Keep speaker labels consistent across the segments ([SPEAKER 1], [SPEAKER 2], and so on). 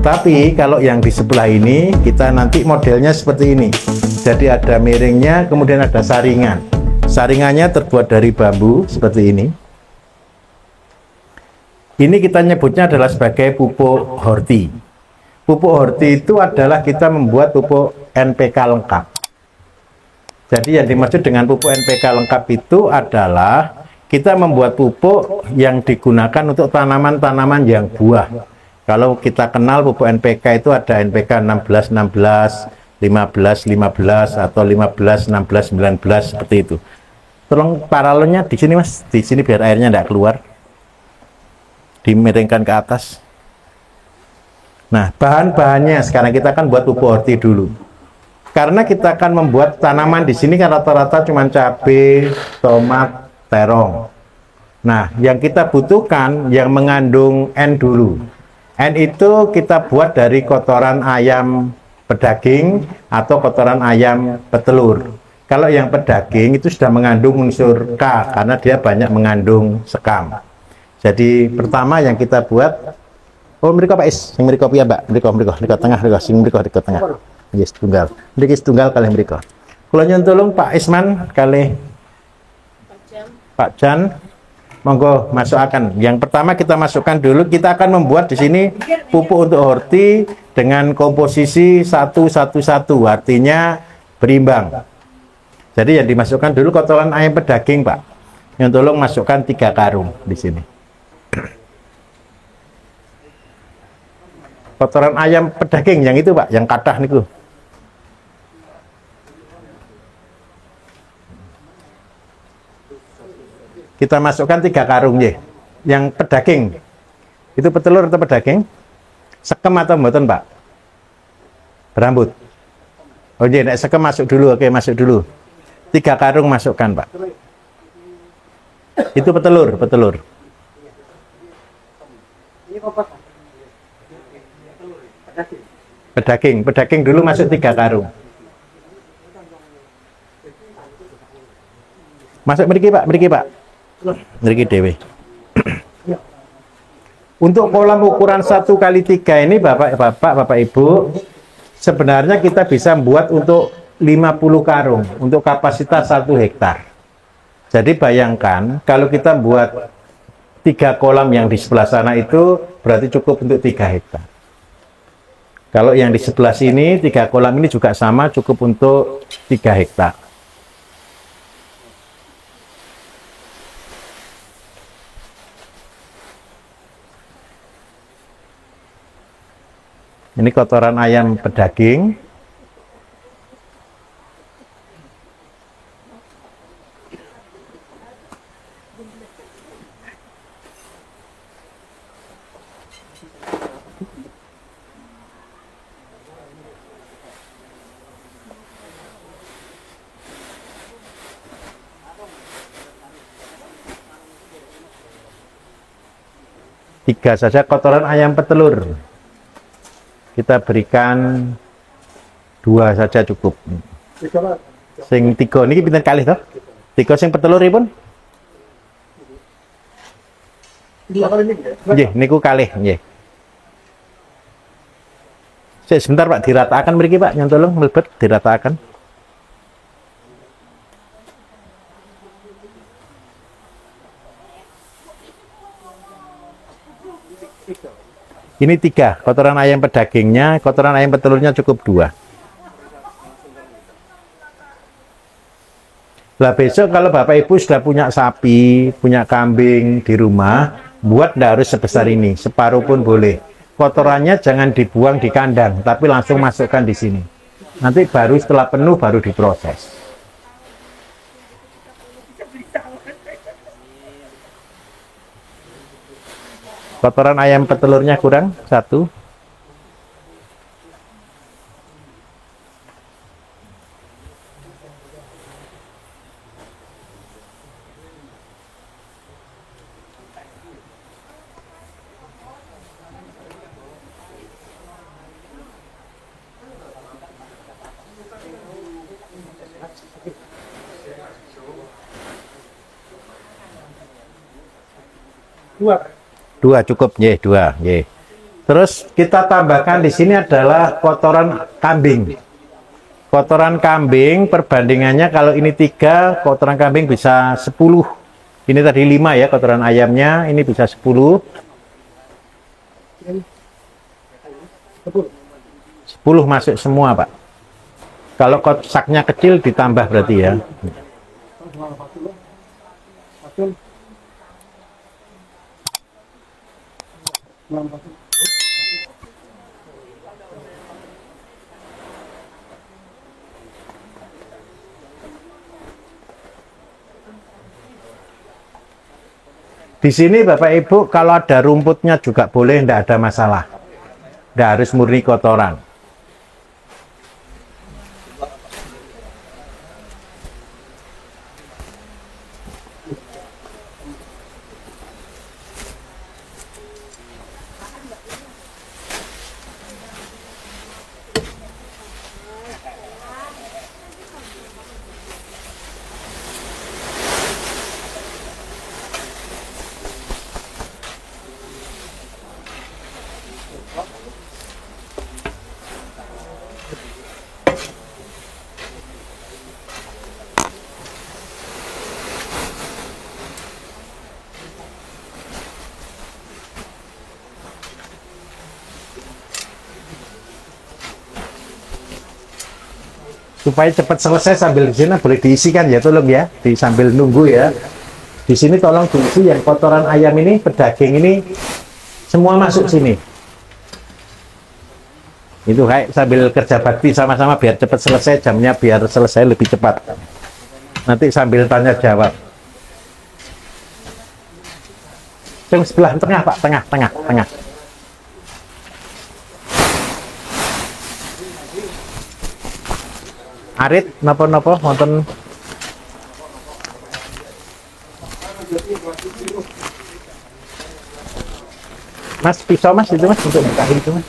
[SPEAKER 1] Tetapi kalau yang di sebelah ini kita nanti modelnya seperti ini. Jadi ada miringnya, kemudian ada saringan. Saringannya terbuat dari bambu seperti ini. Ini kita nyebutnya adalah sebagai pupuk horti. Pupuk horti itu adalah kita membuat pupuk NPK lengkap. Jadi yang dimaksud dengan pupuk NPK lengkap itu adalah kita membuat pupuk yang digunakan untuk tanaman-tanaman yang buah. Kalau kita kenal pupuk NPK itu ada NPK 16, 16, 15, 15, atau 15, 16, 19, seperti itu. Tolong paralelnya di sini mas, di sini biar airnya tidak keluar. Dimiringkan ke atas. Nah, bahan-bahannya sekarang kita akan buat pupuk horti dulu. Karena kita akan membuat tanaman di sini kan rata-rata cuma cabai, tomat, terong. Nah, yang kita butuhkan yang mengandung N dulu. N itu kita buat dari kotoran ayam pedaging atau kotoran ayam petelur. Kalau yang pedaging itu sudah mengandung unsur K karena dia banyak mengandung sekam. Jadi pertama yang kita buat, oh mereka Pak Is, yang mereka ya Mbak, mereka tengah, mereka tengah. Yes, tunggal. Mereka tunggal kali mereka. Kalau nyuntulung Pak Isman kali Pak Jan. Monggo masukkan. Yang pertama kita masukkan dulu, kita akan membuat di sini pupuk untuk horti dengan komposisi 1-1-1, artinya berimbang. Jadi yang dimasukkan dulu kotoran ayam pedaging, Pak. Yang tolong masukkan 3 karung di sini. Kotoran ayam pedaging yang itu, Pak, yang kathah niku. Kita masukkan 3 karung ya. Yang pedaging. Itu petelur atau pedaging? Sekem atau mboten, Pak? Berambut. Oh iya, nek sekem masuk dulu. Oke, masuk dulu. 3 karung masukkan, Pak. Itu petelur. Pedaging dulu masuk 3 karung. Masuk mriki, Pak. Mriki dhewe. Untuk kolam ukuran 1x3 ini Bapak Ibu, sebenarnya kita bisa buat untuk 50 karung untuk kapasitas 1 hektar. Jadi bayangkan kalau kita buat 3 kolam yang di sebelah sana itu berarti cukup untuk 3 hektar. Kalau yang di sebelah sini 3 kolam ini juga sama, cukup untuk 3 hektar. Ini kotoran ayam pedaging. Tiga saja kotoran ayam petelur. Kita berikan 2 saja cukup. Sing 3 niki pinten kalih toh? 3 sing peteluripun? Nggih, niku kalih nggih. Sebentar Pak, diratakan mriki Pak, nyontolong mlebet diratakan. Ini 3, kotoran ayam pedagingnya, kotoran ayam petelurnya cukup 2. Lah besok kalau Bapak Ibu sudah punya sapi, punya kambing di rumah, buat nggak harus sebesar ini, separuh pun boleh. Kotorannya jangan dibuang di kandang, tapi langsung masukkan di sini. Nanti baru setelah penuh baru diproses. Kotoran ayam petelurnya kurang 1. Dua cukup, nggih, 2, nggih. Terus kita tambahkan di sini adalah kotoran kambing. Kotoran kambing perbandingannya kalau ini 3, kotoran kambing bisa 10. Ini tadi 5 ya kotoran ayamnya, ini bisa 10. 10 masuk semua, Pak. Kalau saknya kecil ditambah berarti ya. Di sini Bapak Ibu kalau ada rumputnya juga boleh, tidak ada masalah. Tidak harus murni kotoran. Supaya cepat selesai sambil di sini boleh diisikan ya, tolong ya, di sambil nunggu ya. Di sini tolong diisi yang kotoran ayam ini, pedaging ini semua masuk sini. Itu kayak sambil kerja bakti sama-sama biar cepat selesai, jamnya biar selesai lebih cepat. Nanti sambil tanya jawab. Yang sebelah tengah Pak, tengah. Arit, napa-napa wonten. Mas, pisau Mas itu Mas untuk buka itu Mas.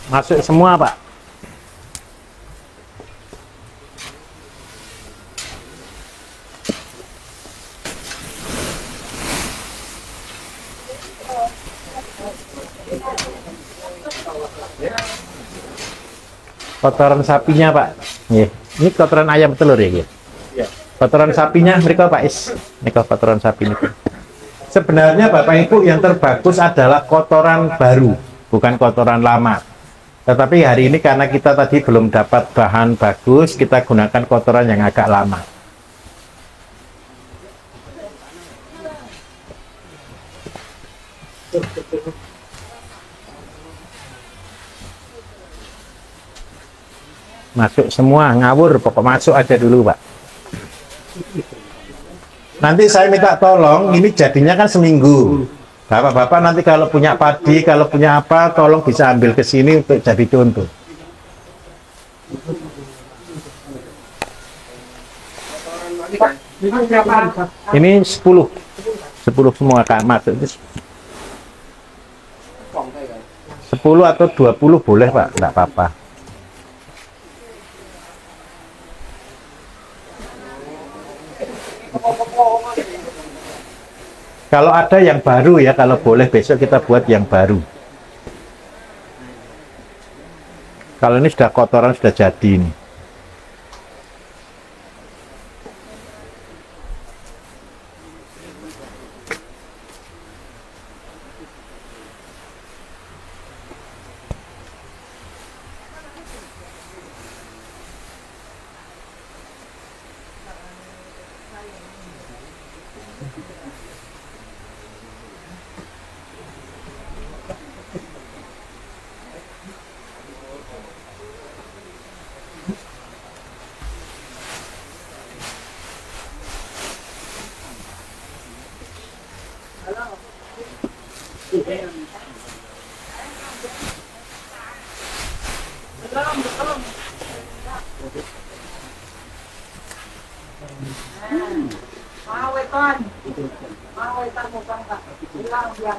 [SPEAKER 1] Masuk semua Pak. Kotoran sapinya Pak. Ini kotoran ayam telur ya. Kotoran sapinya mereka Pak Is. Ini kotoran sapi ini. Sebenarnya Bapak Ibu yang terbagus adalah kotoran baru, bukan kotoran lama. Tetapi hari ini karena kita tadi belum dapat bahan bagus, kita gunakan kotoran yang agak lama. Masuk semua, ngawur, pokok masuk aja dulu Pak. Nanti saya minta tolong, ini jadinya kan seminggu. Bapak-bapak nanti kalau punya padi, kalau punya apa, tolong bisa ambil ke sini untuk jadi contoh. Ini 10 semua Kak Mat. 10 atau 20 boleh Pak, enggak apa-apa. Kalau ada yang baru ya, kalau boleh besok kita buat yang baru. Kalau ini sudah kotoran, sudah jadi ini.
[SPEAKER 2] Mau weton. Mau weton bukan Pak. Bilang yang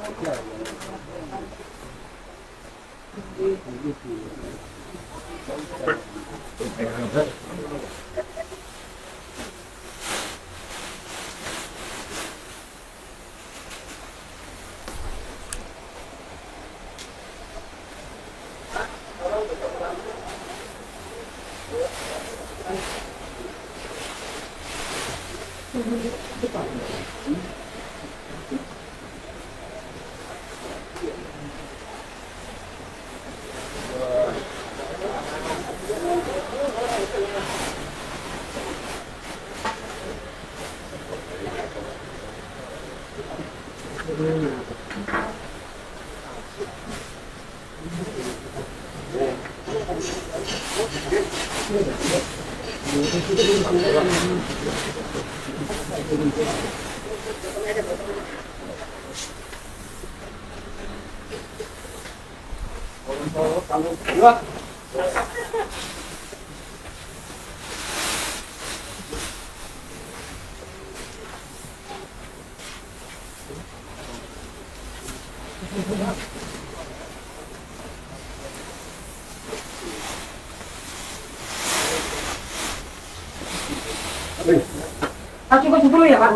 [SPEAKER 2] Cukup 10 ya Pak?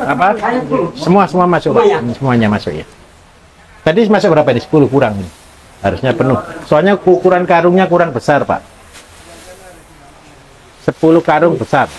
[SPEAKER 1] Apa? Semua masuk, Pak. Semuanya masuk ya. Tadi masuk berapa ini? 10 kurang nih. Harusnya penuh. Soalnya ukuran karungnya kurang besar, Pak. 10 karung besar.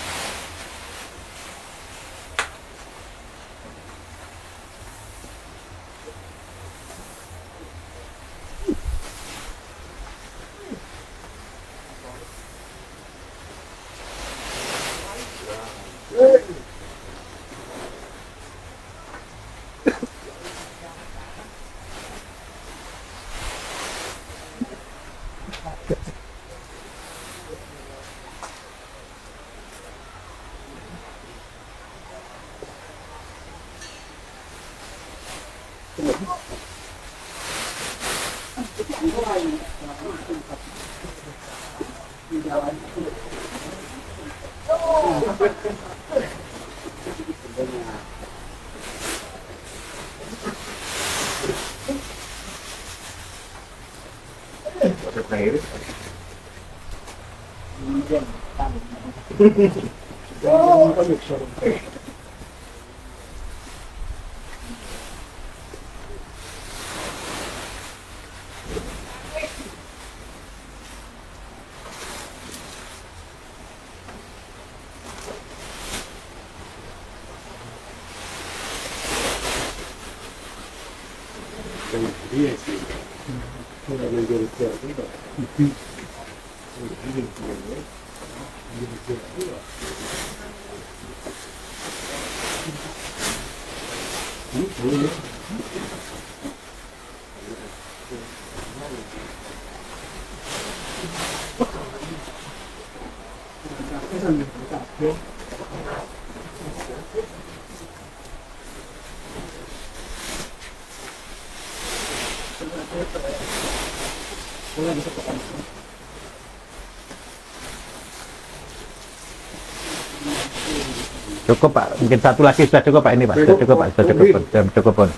[SPEAKER 1] Cukup Pak, mungkin satu lagi sudah cukup Pak ini Pak, sudah cukup Pak, sudah cukup Pak, sudah cukup Pak.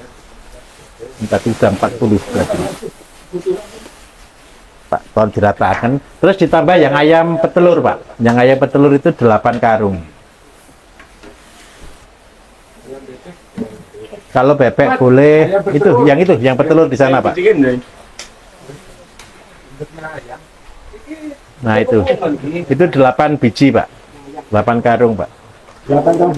[SPEAKER 1] Tadi sudah 40 berarti. Pak, tolong diratakan. Terus ditambah yang ayam petelur Pak, yang ayam petelur itu 8 karung. Kalau bebek boleh, itu yang petelur di sana Pak. Nah itu 8 biji Pak, 8 karung Pak.
[SPEAKER 3] 8 tahun.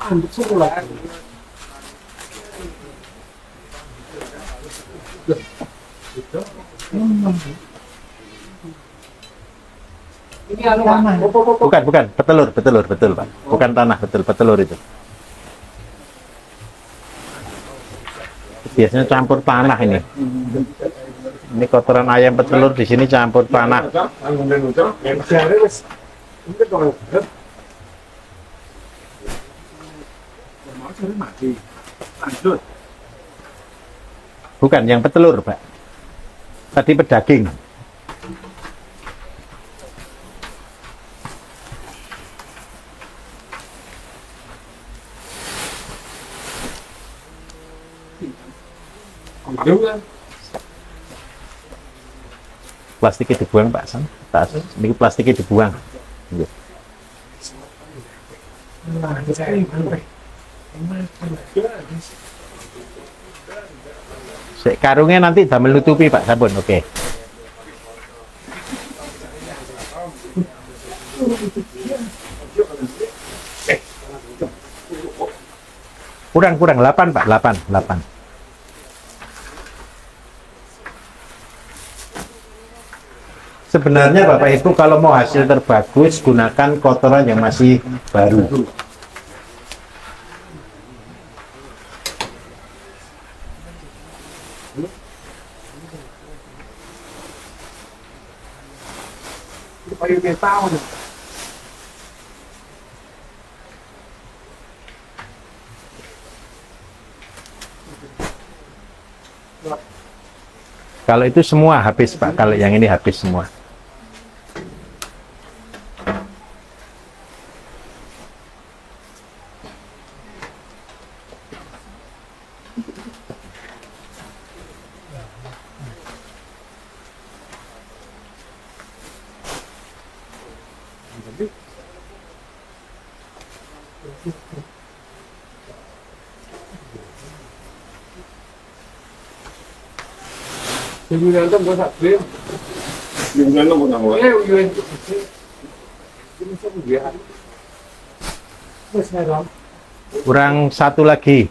[SPEAKER 3] Untuk sekolah.
[SPEAKER 2] Ini anu Pak.
[SPEAKER 1] Bukan, betul Pak. Bukan tanah, betul, petelur itu. biasanya campur tanah ini. Ini kotoran ayam petelur di sini campur tanah. Bukan yang petelur, Pak. Tadi pedaging. Plastiknya dibuang, Pak San. Ini plastiknya dibuang. Iya. Karungnya nanti damel nutupi, Pak Sabun. Oke. Kurang 8, Pak. 8. Sebenarnya Bapak Ibu kalau mau hasil terbagus gunakan kotoran yang masih baru. Kalau itu semua habis, Pak. Kalau yang ini habis semua. Kurang satu lagi.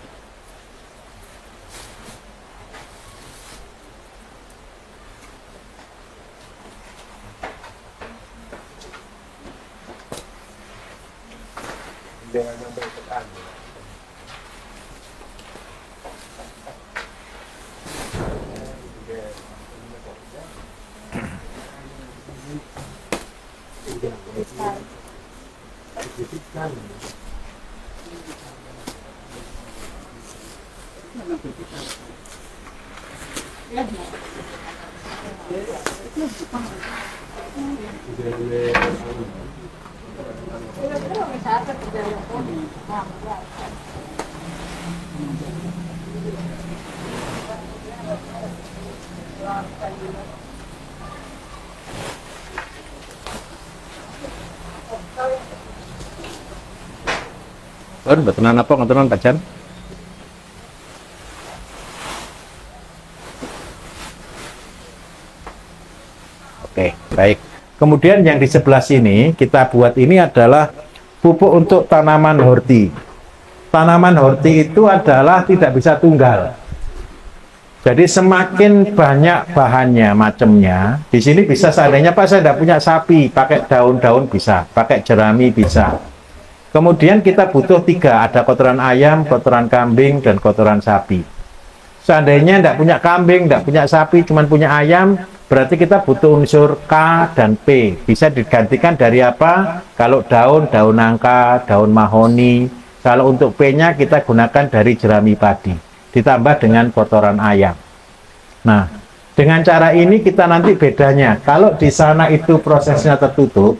[SPEAKER 1] Betulan apa ngoten Pak Jan? Oke, baik. Kemudian yang di sebelah sini kita buat ini adalah pupuk untuk tanaman horti. Tanaman horti itu adalah tidak bisa tunggal. Jadi semakin banyak bahannya, macamnya, di sini bisa seandainya Pak saya tidak punya sapi, pakai daun-daun bisa, pakai jerami bisa. Kemudian kita butuh 3, ada kotoran ayam, kotoran kambing, dan kotoran sapi. Seandainya tidak punya kambing, tidak punya sapi, cuma punya ayam, berarti kita butuh unsur K dan P. Bisa digantikan dari apa? Kalau daun, daun nangka, daun mahoni. Kalau untuk P-nya kita gunakan dari jerami padi, ditambah dengan kotoran ayam. Nah, dengan cara ini kita nanti bedanya. Kalau di sana itu prosesnya tertutup,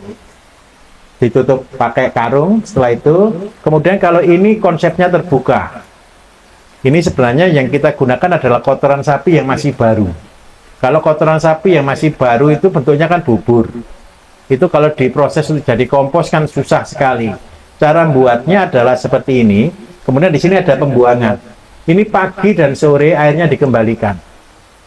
[SPEAKER 1] ditutup pakai karung, setelah itu kemudian kalau ini konsepnya terbuka, ini sebenarnya yang kita gunakan adalah kotoran sapi yang masih baru. Kalau kotoran sapi yang masih baru itu bentuknya kan bubur, itu kalau diproses jadi kompos kan susah sekali. Cara membuatnya adalah seperti ini. Kemudian di sini ada pembuangan, ini pagi dan sore airnya dikembalikan.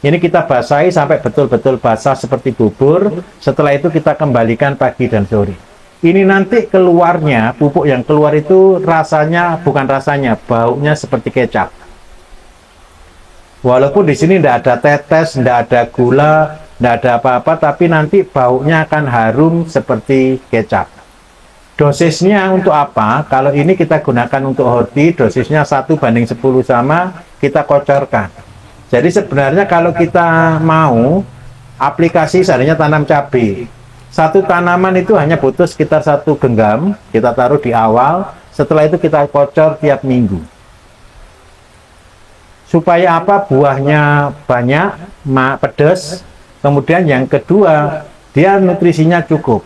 [SPEAKER 1] Ini kita basahi sampai betul-betul basah seperti bubur. Setelah itu kita kembalikan pagi dan sore. Ini nanti keluarnya, pupuk yang keluar itu rasanya, bukan rasanya, baunya seperti kecap. Walaupun di sini tidak ada tetes, tidak ada gula, tidak ada apa-apa, tapi nanti baunya akan harum seperti kecap. Dosisnya untuk apa? Kalau ini kita gunakan untuk horti, dosisnya 1:10 sama, kita kocorkan. Jadi sebenarnya kalau kita mau aplikasi seandainya tanam cabai, satu tanaman itu hanya butuh sekitar 1 genggam, kita taruh di awal, setelah itu kita kocor tiap minggu. Supaya apa? Buahnya banyak, pedas. Kemudian yang kedua, dia nutrisinya cukup.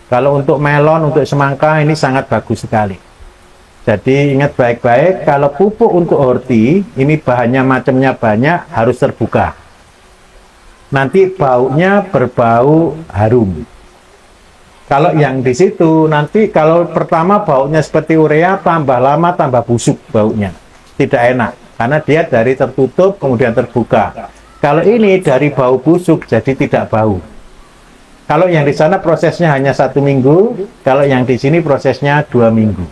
[SPEAKER 1] Kalau untuk melon, untuk semangka ini sangat bagus sekali. Jadi ingat baik-baik, kalau pupuk untuk horti, ini bahannya macamnya banyak, harus terbuka. Nanti baunya berbau harum. Kalau yang di situ nanti kalau pertama baunya seperti urea, tambah lama tambah busuk baunya, tidak enak karena dia dari tertutup kemudian terbuka. Kalau ini dari bau busuk jadi tidak bau. Kalau yang di sana prosesnya hanya 1 minggu, kalau yang di sini prosesnya 2 minggu.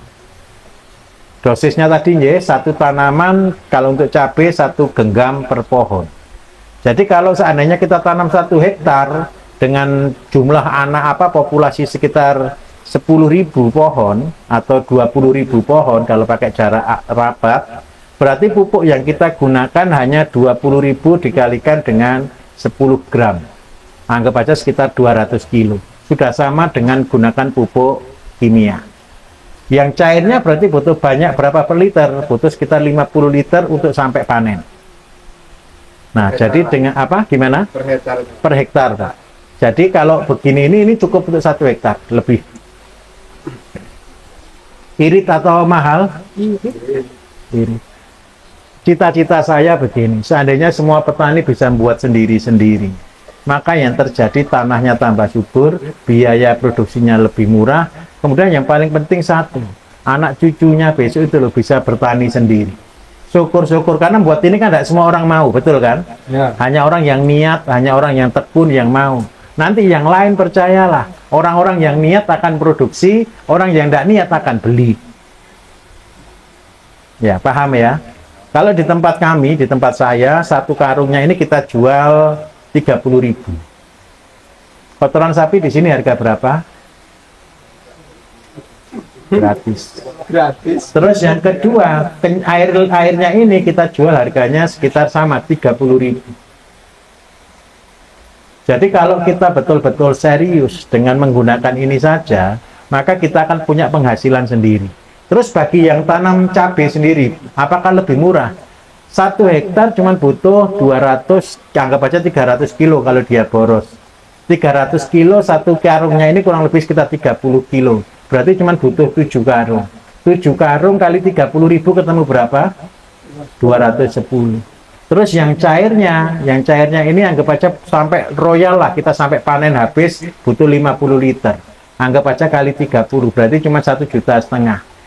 [SPEAKER 1] Dosisnya tadi ya, 1 tanaman kalau untuk cabai 1 genggam per pohon. Jadi kalau seandainya kita tanam 1 hektar dengan jumlah anak populasi sekitar 10.000 pohon atau 20.000 pohon kalau pakai jarak rapat, berarti pupuk yang kita gunakan hanya 20.000 dikalikan dengan 10 gram. Anggap aja sekitar 200 kilo. Sudah sama dengan gunakan pupuk kimia. Yang cairnya berarti butuh banyak, berapa per liter? Butuh sekitar 50 liter untuk sampai panen. Nah, jadi dengan apa? Gimana?
[SPEAKER 3] Per hektar.
[SPEAKER 1] Per hektar, Pak. Jadi kalau begini ini cukup untuk 1 hektar lebih. Irit atau mahal? Irit. Cita-cita saya begini, seandainya semua petani bisa membuat sendiri-sendiri, maka yang terjadi tanahnya tambah subur, biaya produksinya lebih murah, kemudian yang paling penting satu, anak cucunya besok itu loh bisa bertani sendiri. Syukur-syukur, karena buat ini kan tidak semua orang mau, betul kan?
[SPEAKER 3] Ya.
[SPEAKER 1] Hanya orang yang niat, hanya orang yang tekun yang mau. Nanti yang lain percayalah, orang-orang yang niat akan produksi, orang yang tidak niat akan beli. Ya, paham ya? Kalau di tempat kami, di tempat saya, 1 karungnya ini kita jual 30.000. Kotoran sapi di sini harga berapa? Gratis.
[SPEAKER 3] Gratis.
[SPEAKER 1] Terus yang kedua, airnya ini kita jual harganya sekitar sama 30.000. Jadi kalau kita betul-betul serius dengan menggunakan ini saja, maka kita akan punya penghasilan sendiri. Terus bagi yang tanam cabai sendiri, apakah lebih murah? 1 hektar cuma butuh 200, anggap aja 300 kilo kalau dia boros. 300 kilo, 1 karungnya ini kurang lebih sekitar 30 kilo. Berarti cuma butuh 7 karung. 7 karung kali 30.000 ketemu berapa? 210. Terus yang cairnya ini anggap aja sampai royal lah, kita sampai panen habis butuh 50 liter. Anggap aja kali 30, berarti cuma 1,5 juta.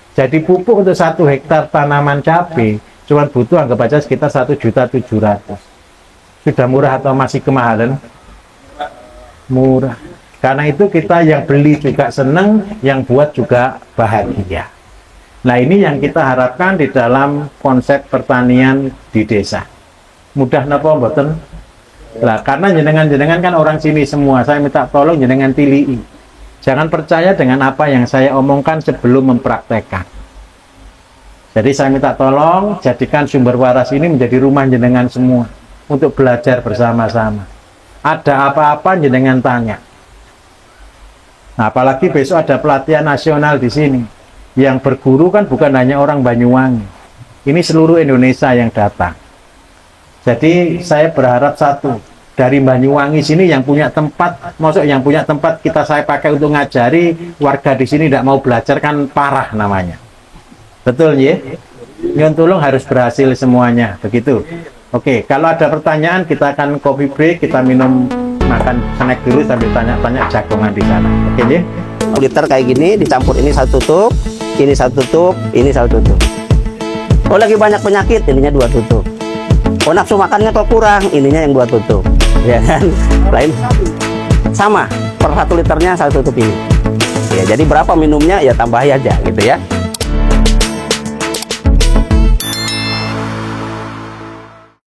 [SPEAKER 1] Jadi pupuk untuk 1 hektar tanaman cabai cuma butuh anggap aja sekitar 1.700.000. Sudah murah atau masih kemahalan? Murah. Karena itu kita yang beli juga senang, yang buat juga bahagia. Nah, ini yang kita harapkan di dalam konsep pertanian di desa. Mudah napa mboten? Lah, karena jenengan-jenengan kan orang sini semua, saya minta tolong jenengan tilii. Jangan percaya dengan apa yang saya omongkan sebelum mempraktekkan. Jadi saya minta tolong jadikan Sumber Waras ini menjadi rumah jenengan semua untuk belajar bersama-sama. Ada apa-apa jenengan tanya. Nah, apalagi besok ada pelatihan nasional di sini. Yang berguru kan bukan hanya orang Banyuwangi. Ini seluruh Indonesia yang datang. Jadi saya berharap satu, dari Banyuwangi sini yang punya tempat, maksud yang punya tempat saya pakai untuk ngajari, warga di sini tidak mau belajar kan parah namanya. Betul ya? Nyon tulung harus berhasil semuanya, begitu. Oke, kalau ada pertanyaan kita akan coffee break, kita minum makan snack dulu sambil tanya-tanya jagongan di sana. Oke ya?
[SPEAKER 4] Liter kayak gini dicampur ini 1 tutup, ini 1 tutup, ini 1 tutup. Oh lagi banyak penyakit, ininya 2 tutup. Oh nafsu makannya kok kurang, ininya yang 2 tutup. Ya kan? Lain sama per 1 liternya 1 tutup ini. Ya jadi berapa minumnya ya tambahin aja gitu ya.